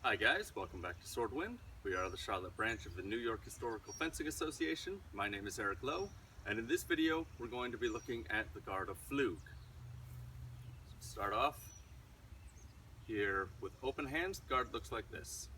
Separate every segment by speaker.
Speaker 1: Hi guys, welcome back to Swordwind. We are the Charlotte branch of the New York Historical Fencing Association. My name is Eric Lowe, and in this video we're going to be looking at the Guard of Pflug. So start off here with open hands. The guard looks like this.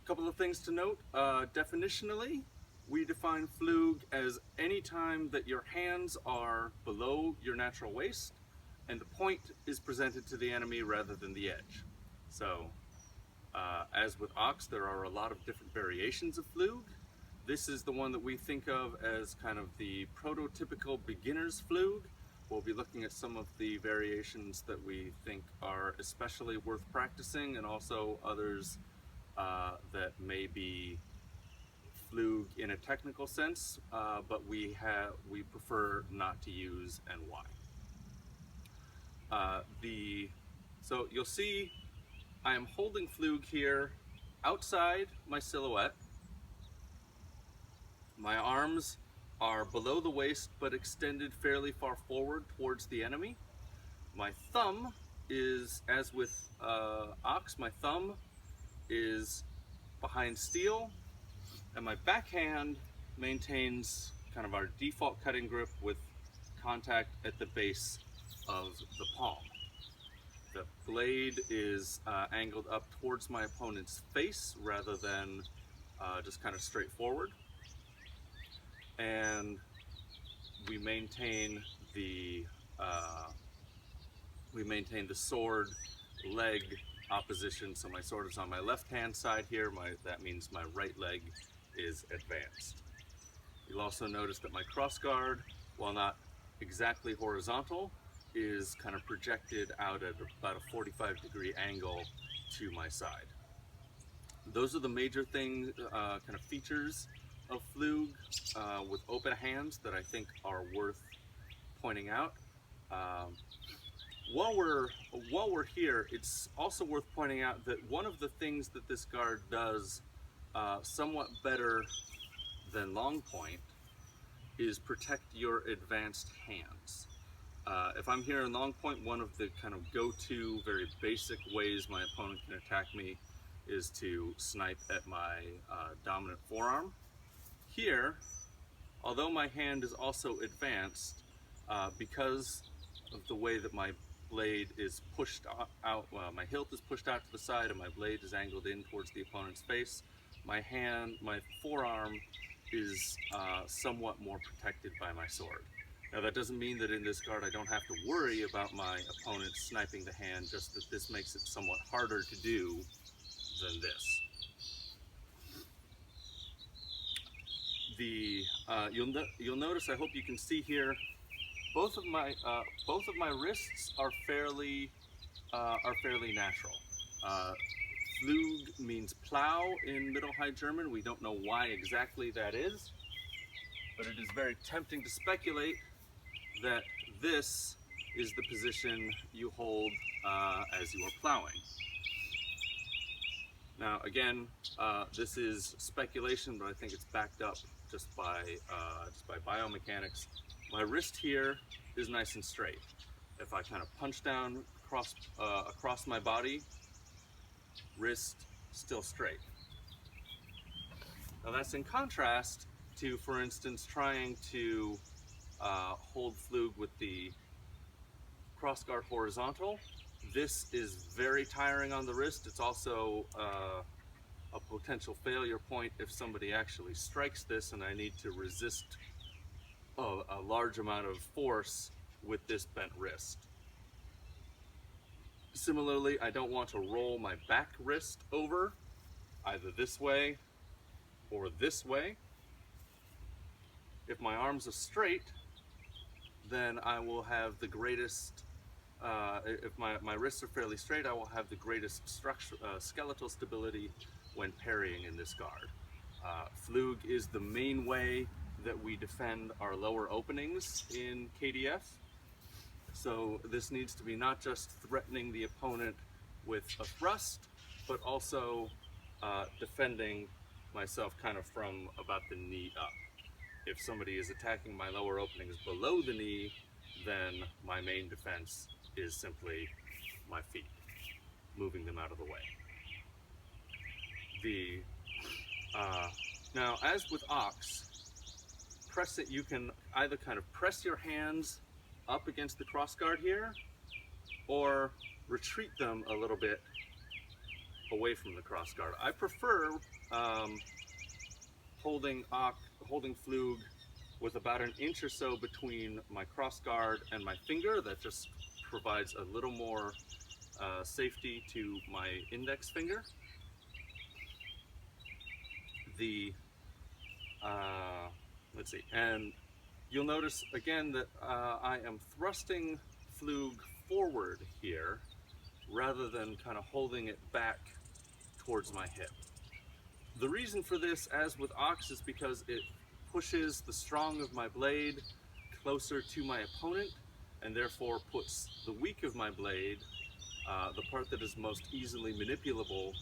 Speaker 1: Couple of things to note. Definitionally, we define Pflug as any time that your hands are below your natural waist and the point is presented to the enemy rather than the edge. So, as with Ox, there are a lot of different variations of Pflug. This is the one that we think of as kind of the prototypical beginner's Pflug. We'll be looking at some of the variations that we think are especially worth practicing, and also others that may be Pflug in a technical sense, but we prefer not to use, and why. So you'll see I am holding Pflug here outside my silhouette. My arms are below the waist but extended fairly far forward towards the enemy. My thumb is, as with Ox, my thumb is behind steel, and my backhand maintains kind of our default cutting grip with contact at the base of the palm. The blade is angled up towards my opponent's face rather than just kind of straight forward. And we maintain the sword leg opposition. So my sword is on my left hand side here. That means my right leg is advanced. You'll also notice that my crossguard, while not exactly horizontal, is kind of projected out at about a 45-degree angle to my side. Those are the major things, kind of features of Pflug with open hands that I think are worth pointing out. While we're here, it's also worth pointing out that one of the things that this guard does somewhat better than long point is protect your advanced hands. If I'm here in long point, one of the kind of go-to very basic ways my opponent can attack me is to snipe at my dominant forearm. Here, although my hand is also advanced, because of the way that my blade is pushed out, my hilt is pushed out to the side and my blade is angled in towards the opponent's face, my forearm is somewhat more protected by my sword. Now that doesn't mean that in this guard I don't have to worry about my opponent sniping the hand, just that this makes it somewhat harder to do than this. You'll notice, I hope you can see here, both of my wrists are fairly natural. Pflug means plow in Middle High German. We don't know why exactly that is, but it is very tempting to speculate that this is the position you hold as you are plowing. Now again, this is speculation, but I think it's backed up just by biomechanics. My wrist here is nice and straight. If I kind of punch down across my body, wrist still straight. Now that's in contrast to, for instance, trying to hold Pflug with the crossguard horizontal. This is very tiring on the wrist. It's also a potential failure point if somebody actually strikes this and I need to resist a large amount of force with this bent wrist. Similarly, I don't want to roll my back wrist over either this way or this way. If my arms are straight, then I will have the greatest, if my wrists are fairly straight, I will have the greatest skeletal stability when parrying in this guard. Pflug is the main way that we defend our lower openings in KDF. So this needs to be not just threatening the opponent with a thrust, but also defending myself kind of from about the knee up. If somebody is attacking my lower openings below the knee, then my main defense is simply my feet, moving them out of the way. Now, as with ox, press it. You can either kind of press your hands up against the crossguard here, or retreat them a little bit away from the crossguard. I prefer holding Pflug with about an inch or so between my crossguard and my finger. That just provides a little more safety to my index finger. Let's see, and you'll notice again that I am thrusting Pflug forward here rather than kind of holding it back towards my hip. The reason for this, as with ox, is because it pushes the strong of my blade closer to my opponent, and therefore puts the weak of my blade, the part that is most easily manipulable,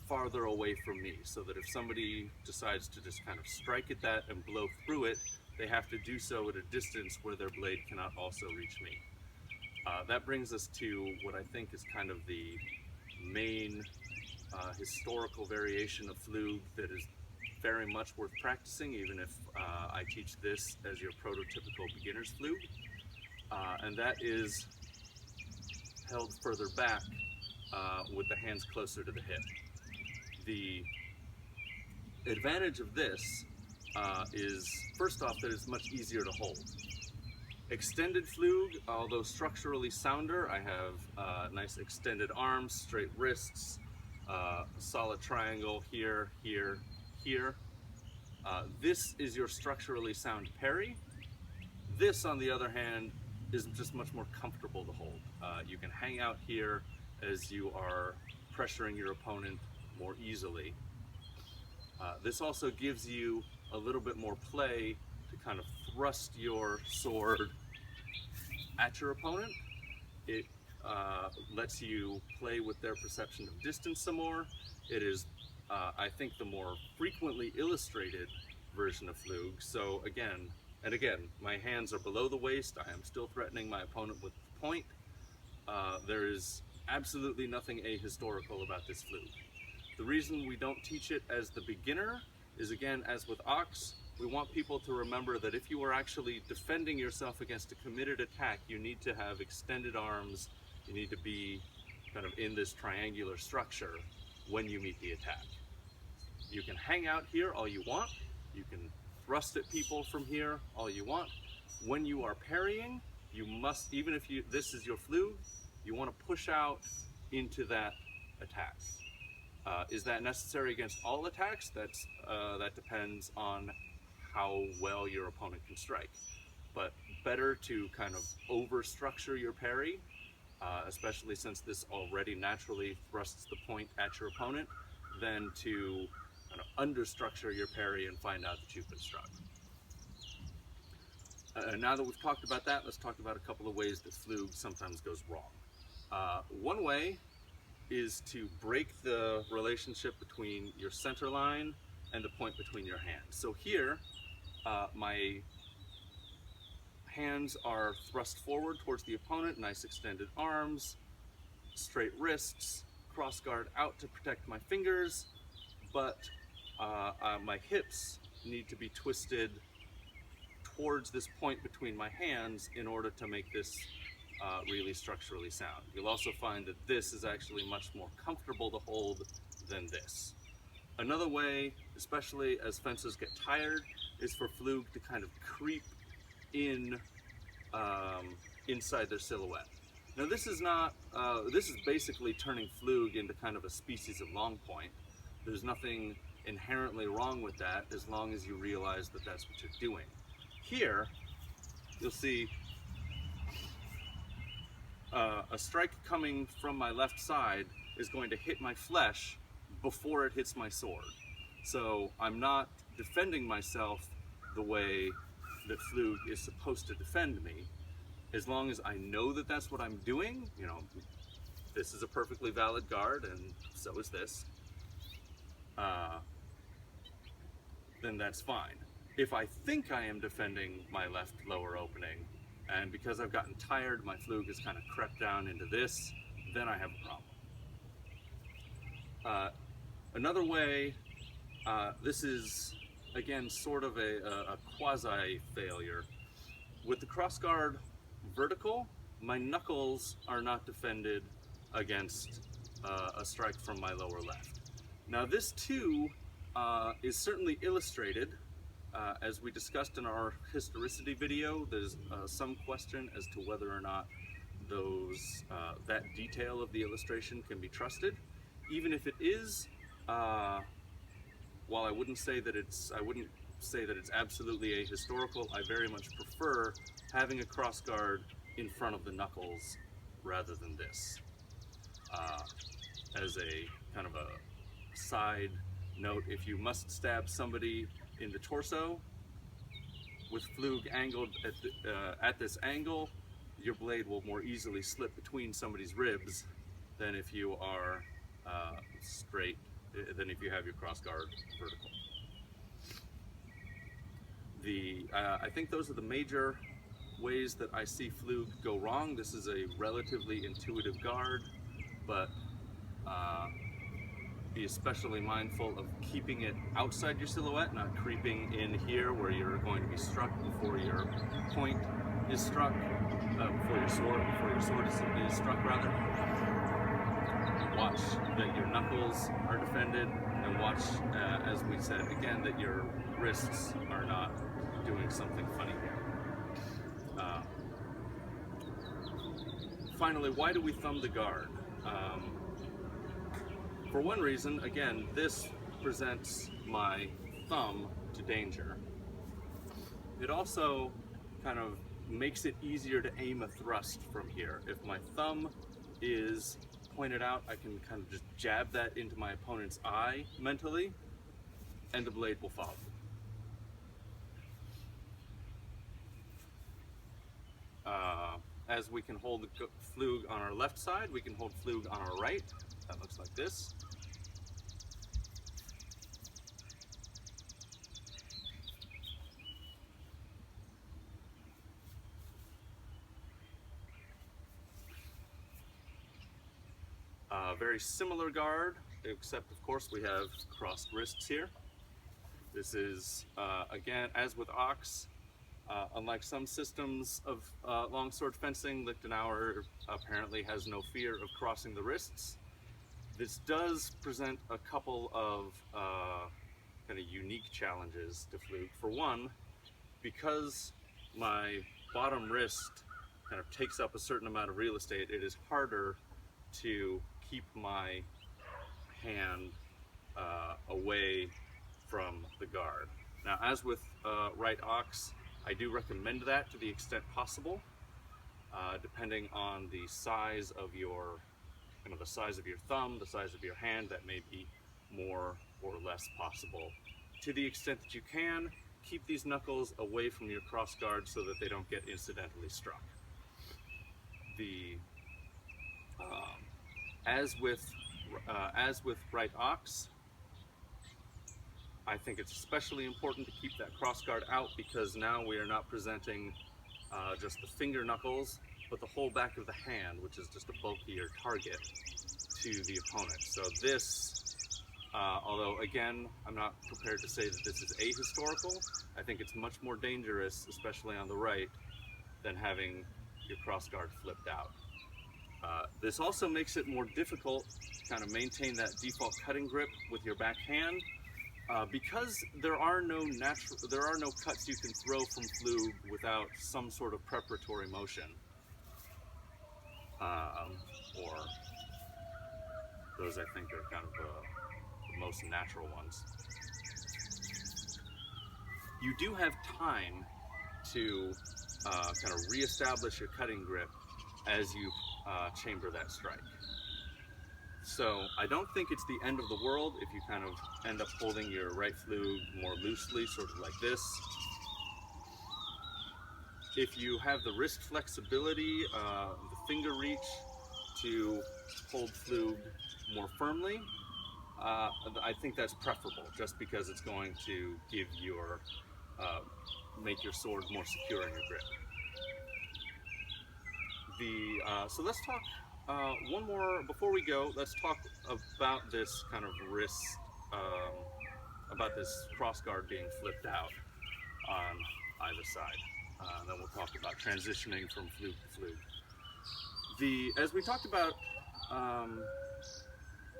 Speaker 1: farther away from me, so that if somebody decides to just kind of strike at that and blow through it, they have to do so at a distance where their blade cannot also reach me. That brings us to what I think is kind of the main historical variation of Pflug that is very much worth practicing, even if I teach this as your prototypical beginner's Pflug, and that is held further back with the hands closer to the hip. The advantage of this is, first off, that it's much easier to hold. Extended Pflug, although structurally sounder, I have nice extended arms, straight wrists, a solid triangle here, here, here. This is your structurally sound parry. This, on the other hand, is just much more comfortable to hold. You can hang out here as you are pressuring your opponent more easily. This also gives you a little bit more play to kind of thrust your sword at your opponent. It lets you play with their perception of distance some more. It is, I think, the more frequently illustrated version of Pflug. So again, and again, my hands are below the waist. I am still threatening my opponent with the point. There is absolutely nothing ahistorical about this Pflug. The reason we don't teach it as the beginner is, again, as with ox, we want people to remember that if you are actually defending yourself against a committed attack, you need to have extended arms. You need to be kind of in this triangular structure when you meet the attack. You can hang out here all you want. You can thrust at people from here all you want. When you are parrying, you must, even if this is your Pflug, you want to push out into that attack. Is that necessary against all attacks? That depends on how well your opponent can strike. But better to kind of over-structure your parry, especially since this already naturally thrusts the point at your opponent, than to kind of under-structure your parry and find out that you've been struck. Now that we've talked about that, let's talk about a couple of ways that Pflug sometimes goes wrong. One way is to break the relationship between your center line and the point between your hands. So here, my hands are thrust forward towards the opponent, nice extended arms, straight wrists, crossguard out to protect my fingers, but my hips need to be twisted towards this point between my hands in order to make this really structurally sound. You'll also find that this is actually much more comfortable to hold than this. Another way, especially as fencers get tired, is for Pflug to kind of creep in inside their silhouette. Now this is not, this is basically turning Pflug into kind of a species of long point. There's nothing inherently wrong with that as long as you realize that that's what you're doing. Here, you'll see a strike coming from my left side is going to hit my flesh before it hits my sword. So I'm not defending myself the way that Pflug is supposed to defend me. As long as I know that that's what I'm doing, you know, this is a perfectly valid guard, and so is this, then that's fine. If I think I am defending my left lower opening, and because I've gotten tired, my Pflug has kind of crept down into this, then I have a problem. Another way, this is, again, sort of a quasi-failure. With the crossguard vertical, my knuckles are not defended against a strike from my lower left. Now this too is certainly illustrated. As we discussed in our historicity video, there's some question as to whether or not that detail of the illustration can be trusted. Even if it is, while I wouldn't say that it's absolutely ahistorical, I very much prefer having a crossguard in front of the knuckles rather than this. As a kind of a side note, if you must stab somebody in the torso with Pflug angled at this angle, your blade will more easily slip between somebody's ribs than if you are straight, than if you have your crossguard vertical. I think those are the major ways that I see Pflug go wrong. This is a relatively intuitive guard, but be especially mindful of keeping it outside your silhouette, not creeping in here where you're going to be struck before your point is struck, before your sword is struck rather. Watch that your knuckles are defended, and watch, as we said again, that your wrists are not doing something funny here. Finally, why do we thumb the guard? For one reason, again, this presents my thumb to danger. It also kind of makes it easier to aim a thrust from here. If my thumb is pointed out, I can kind of just jab that into my opponent's eye mentally, and the blade will follow. As we can hold the Pflug on our left side, we can hold Pflug on our right. That looks like this. Very similar guard, except of course we have crossed wrists here. This is, again, as with Ox, unlike some systems of longsword fencing, Lichtenauer apparently has no fear of crossing the wrists. This does present a couple of kind of unique challenges to Pflug. For one, because my bottom wrist kind of takes up a certain amount of real estate, it is harder to keep my hand away from the guard. Now, as with right Ox, I do recommend that to the extent possible, depending on the size of your, the size of your thumb, the size of your hand. That may be more or less possible. To the extent that you can, keep these knuckles away from your cross guard so that they don't get incidentally struck. As with right Ox, I think it's especially important to keep that cross guard out, because now we are not presenting just the finger knuckles, but the whole back of the hand, which is just a bulkier target to the opponent. So this, although again, I'm not prepared to say that this is ahistorical, I think it's much more dangerous, especially on the right, than having your cross guard flipped out. This also makes it more difficult to kind of maintain that default cutting grip with your back hand, because there are no cuts you can throw from Pflug without some sort of preparatory motion, or those I think are kind of the most natural ones. You do have time to kind of reestablish your cutting grip as you chamber that strike. So I don't think it's the end of the world if you kind of end up holding your right Pflug more loosely, sort of like this. If you have the wrist flexibility, the finger reach, to hold Pflug more firmly, I think that's preferable, just because it's going to give your make your sword more secure in your grip. So let's talk one more before we go. Let's talk about this kind of wrist, about this crossguard being flipped out on either side. And then we'll talk about transitioning from Pflug to Pflug. As we talked about,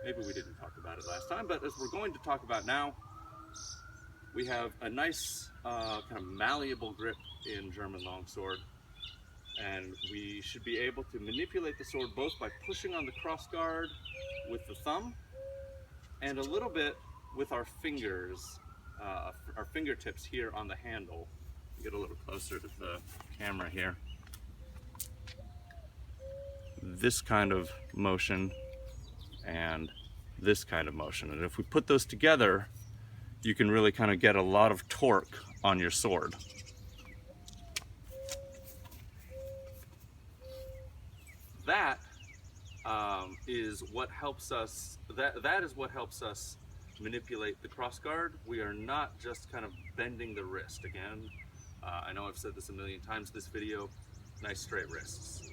Speaker 1: maybe we didn't talk about it last time, but as we're going to talk about now, we have a nice kind of malleable grip in German longsword, and we should be able to manipulate the sword both by pushing on the crossguard with the thumb and a little bit with our fingers, our fingertips here on the handle. Get a little closer to the camera here. This kind of motion and this kind of motion, and if we put those together, you can really kind of get a lot of torque on your sword. That is what helps us. That is what helps us manipulate the crossguard. We are not just kind of bending the wrist. Again, I know I've said this a million times this video. Nice straight wrists.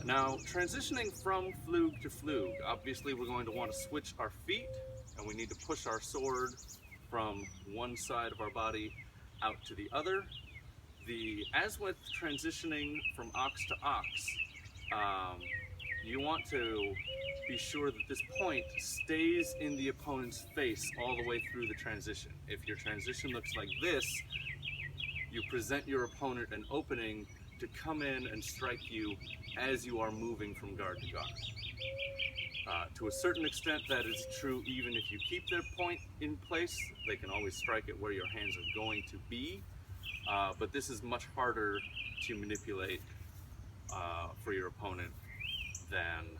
Speaker 1: Now, transitioning from Pflug to Pflug, obviously we're going to want to switch our feet, and we need to push our sword from one side of our body out to the other. As with transitioning from ox to ox, you want to be sure that this point stays in the opponent's face all the way through the transition. If your transition looks like this, you present your opponent an opening to come in and strike you as you are moving from guard to guard. To a certain extent, that is true even if you keep their point in place. They can always strike it where your hands are going to be, but this is much harder to manipulate for your opponent than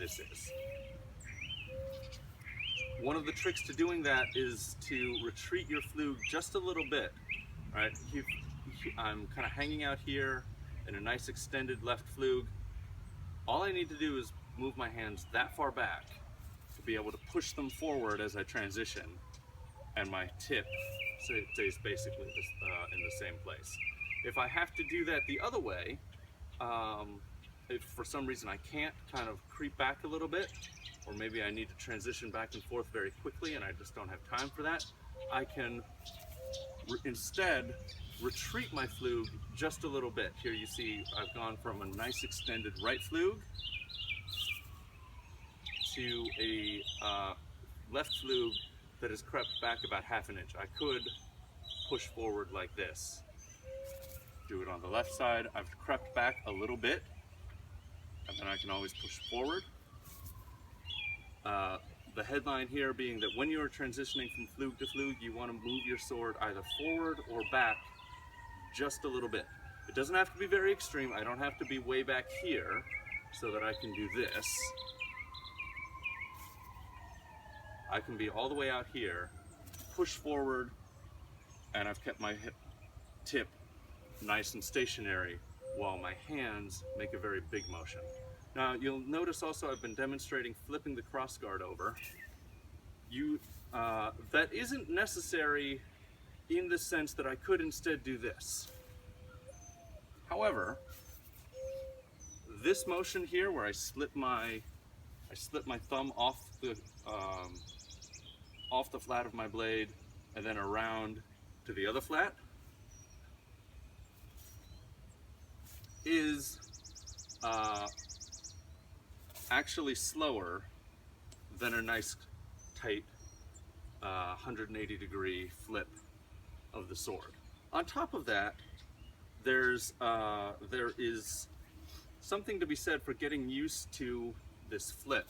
Speaker 1: this is. One of the tricks to doing that is to retreat your Pflug just a little bit. Right? I'm kind of hanging out here in a nice extended left Pflug. All I need to do is move my hands that far back to be able to push them forward as I transition, and my tip stays basically in the same place. If I have to do that the other way, if for some reason I can't kind of creep back a little bit, or maybe I need to transition back and forth very quickly and I just don't have time for that, I can instead retreat my Pflug just a little bit. Here you see I've gone from a nice extended right Pflug to a left Pflug that has crept back about ½ inch. I could push forward like this. Do it on the left side. I've crept back a little bit, and then I can always push forward. The headline here being that when you are transitioning from Pflug to Pflug, you want to move your sword either forward or back just a little bit. It doesn't have to be very extreme. I don't have to be way back here so that I can do this. I can be all the way out here, push forward, and I've kept my tip nice and stationary while my hands make a very big motion. Now you'll notice also I've been demonstrating flipping the crossguard over. That isn't necessary in the sense that I could instead do this. However, this motion here where I slip my thumb off the flat of my blade and then around to the other flat is actually slower than a nice tight 180-degree flip of the sword. On top of that, there is something to be said for getting used to this flip.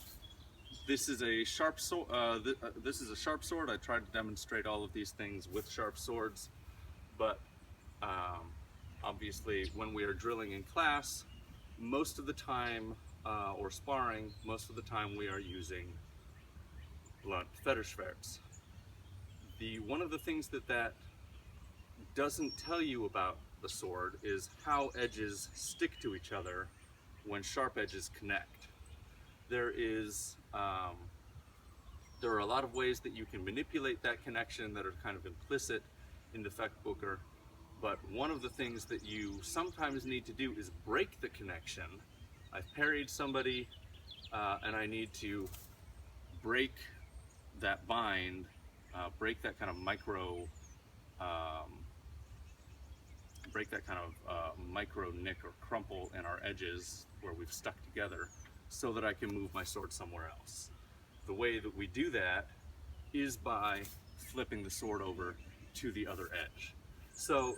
Speaker 1: This is a sharp sword. This is a sharp sword. I tried to demonstrate all of these things with sharp swords, but obviously, when we are drilling in class, most of the time, or sparring, most of the time we are using blunt Federschwerts. One of the things that doesn't tell you about the sword is how edges stick to each other when sharp edges connect. There are a lot of ways that you can manipulate that connection that are kind of implicit in the Fechbooker, but one of the things that you sometimes need to do is break the connection. I've parried somebody and I need to break that bind, break that kind of micro nick or crumple in our edges where we've stuck together, so that I can move my sword somewhere else. The way that we do that is by flipping the sword over to the other edge. So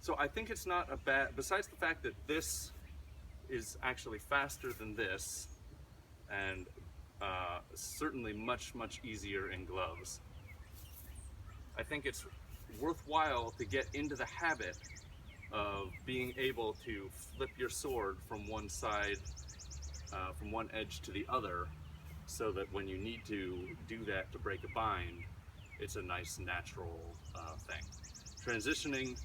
Speaker 1: so I think it's not a bad, besides the fact that this is actually faster than this, and certainly much easier in gloves. I think it's worthwhile to get into the habit of being able to flip your sword from one side, from one edge to the other, so that when you need to do that to break a bind, it's a nice natural thing. Transitioning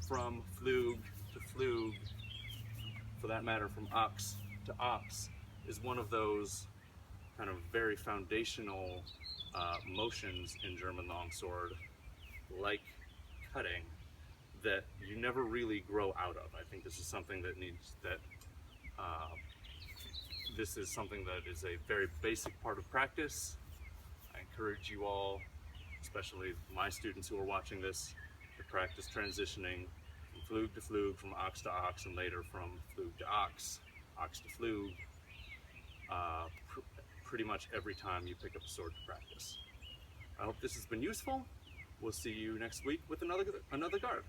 Speaker 1: from Pflug to Pflug, for that matter from ox to ox, is one of those kind of very foundational motions in German longsword, like cutting, that you never really grow out of. I think this is something that this is something that is a very basic part of practice. I encourage you all, especially my students who are watching this, to practice transitioning from Pflug to Pflug, from ox to ox, and later from Pflug to ox to Pflug, pretty much every time you pick up a sword to practice. I hope this has been useful. We'll see you next week with another guard.